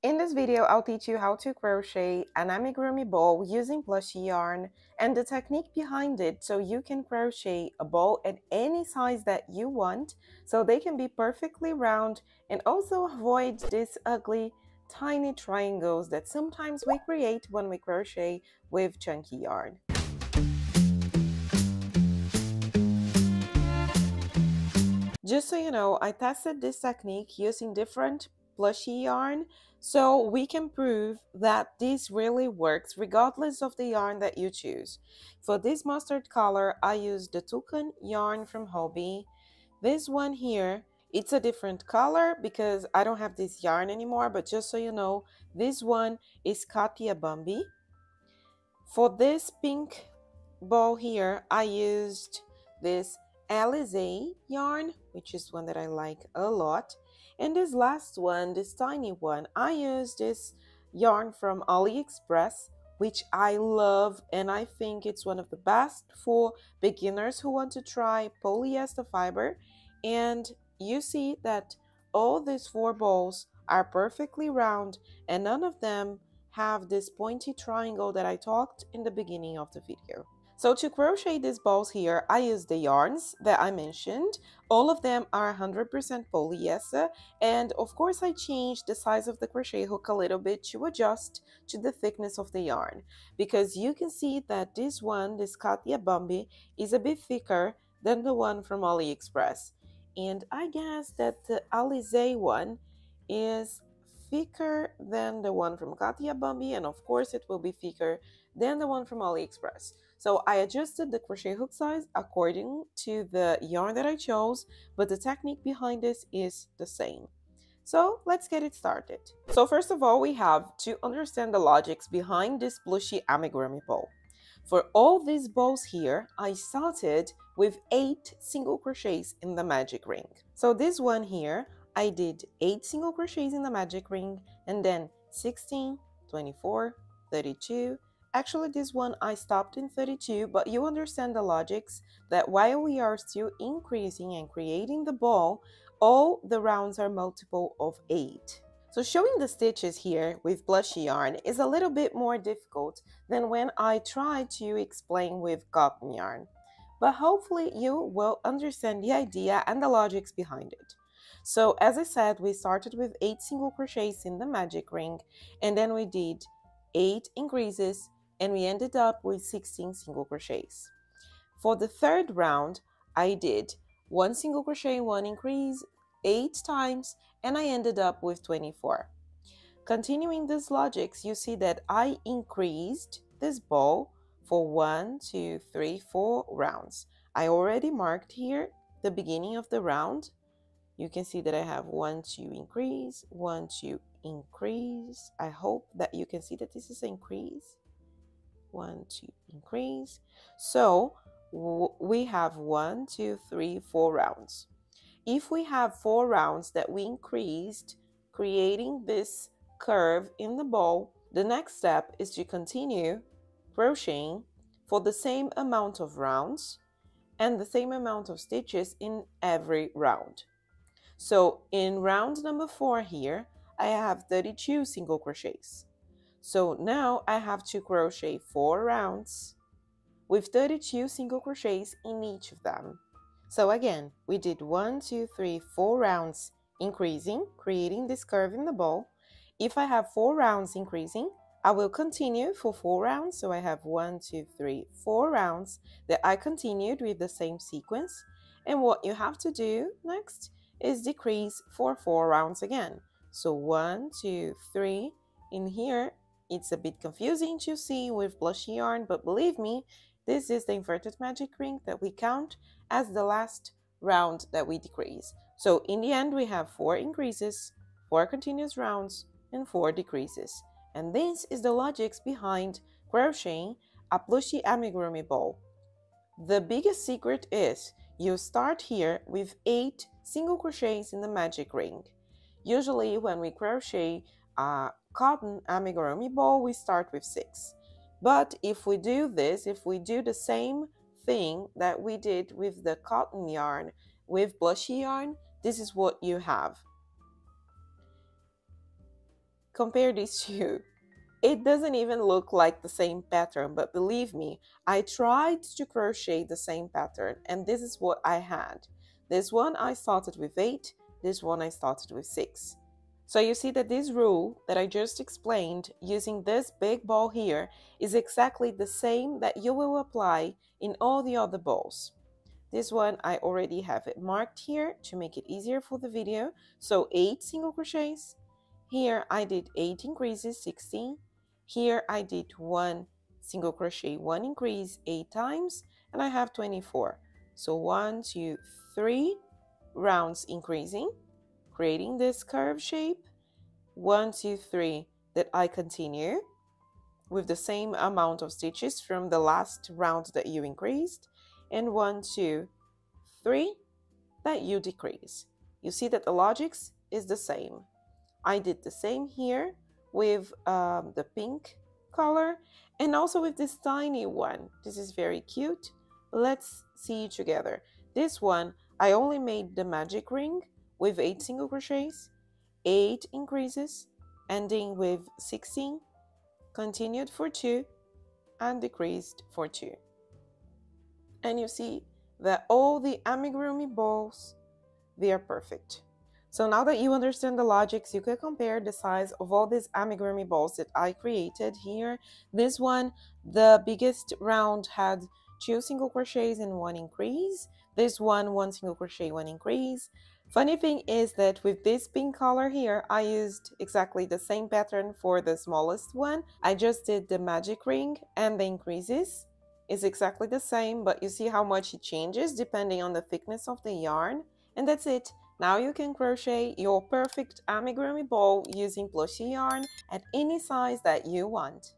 In this video, I'll teach you how to crochet an amigurumi ball using plushie yarn and the technique behind it so you can crochet a ball at any size that you want so they can be perfectly round and also avoid these ugly tiny triangles that sometimes we create when we crochet with chunky yarn. Just so you know, I tested this technique using different plushie yarn so we can prove that this really works regardless of the yarn that you choose. For this mustard color, I used the toucan yarn from Hobby. This one here, it's a different color because I don't have this yarn anymore, but just so you know, this one is Katia Bambi. For this pink ball here, I used this Alizé yarn, which is one that I like a lot. And this last one, this tiny one, I used this yarn from AliExpress, which I love, and I think it's one of the best for beginners who want to try polyester fiber. And you see that all these four balls are perfectly round and none of them have this pointy triangle that I talked in the beginning of the video. So to crochet these balls here, I use the yarns that I mentioned. All of them are 100% polyester, and of course I changed the size of the crochet hook a little bit to adjust to the thickness of the yarn, because you can see that this one, this Katia Bambi, is a bit thicker than the one from AliExpress. And I guess that the Alizé one is thicker than the one from Katia Bambi, and of course it will be thicker than the one from AliExpress. So I adjusted the crochet hook size according to the yarn that I chose, but the technique behind this is the same. So let's get it started. So first of all, we have to understand the logics behind this plushy amigurumi ball. For all these balls here, I started with 8 single crochets in the magic ring. So this one here, I did 8 single crochets in the magic ring, and then 16, 24, 32. Actually, this one I stopped in 32, but you understand the logics that while we are still increasing and creating the ball, all the rounds are multiple of 8. So showing the stitches here with plushie yarn is a little bit more difficult than when I try to explain with cotton yarn. But hopefully you will understand the idea and the logics behind it. So as I said, we started with 8 single crochets in the magic ring, and then we did 8 increases, and we ended up with 16 single crochets. For the third round, I did 1 single crochet, 1 increase, 8 times, and I ended up with 24. Continuing these logics, you see that I increased this ball for 1, 2, 3, 4 rounds. I already marked here the beginning of the round. You can see that I have 1, 2 increase, 1, 2 increase. I hope that you can see that this is an increase. 1, 2 increase. So we have 1, 2, 3, 4 rounds. If we have 4 rounds that we increased, creating this curve in the ball, the next step is to continue crocheting for the same amount of rounds and the same amount of stitches in every round. So in round number 4 here, I have 32 single crochets. So now I have to crochet 4 rounds with 32 single crochets in each of them. So again, we did 1, 2, 3, 4 rounds increasing, creating this curve in the ball. If I have 4 rounds increasing, I will continue for 4 rounds. So I have 1, 2, 3, 4 rounds that I continued with the same sequence. And what you have to do next is decrease for 4 rounds again. So 1, 2, 3. In here, it's a bit confusing to see with plushie yarn, but believe me, this is the inverted magic ring that we count as the last round that we decrease. So in the end, we have 4 increases, 4 continuous rounds, and 4 decreases. And this is the logics behind crocheting a plushy amigurumi ball. The biggest secret is you start here with 8 single crochets in the magic ring. Usually when we crochet a cotton amigurumi ball, we start with 6. But if we do this, if we do the same thing that we did with the cotton yarn with plushie yarn, this is what you have. compare these two. It doesn't even look like the same pattern, but believe me, I tried to crochet the same pattern and this is what I had. This one I started with 8, this one I started with 6. So you see that this rule that I just explained using this big ball here is exactly the same that you will apply in all the other balls. This one I already have it marked here to make it easier for the video. So 8 single crochets. Here I did 8 increases, 16. Here I did 1 single crochet, 1 increase 8 times, and I have 24. So 1, 2, 3 rounds increasing, creating this curve shape. 1, 2, 3 that I continue with the same amount of stitches from the last round that you increased, and 1, 2, 3 that you decrease. You see that the logics is the same. I did the same here with the pink color and also with this tiny one. This is very cute. Let's see together. This one, I only made the magic ring with 8 single crochets, 8 increases, ending with 16, continued for 2, and decreased for 2. And you see that all the amigurumi balls, they are perfect. So now that you understand the logics, you can compare the size of all these amigurumi balls that I created here. This one, the biggest round had 2 single crochets and 1 increase. This one, 1 single crochet, 1 increase. Funny thing is that with this pink color here, I used exactly the same pattern for the smallest one. I just did the magic ring and the increases. It's exactly the same, but you see how much it changes depending on the thickness of the yarn. And that's it. Now you can crochet your perfect amigurumi ball using plushy yarn at any size that you want.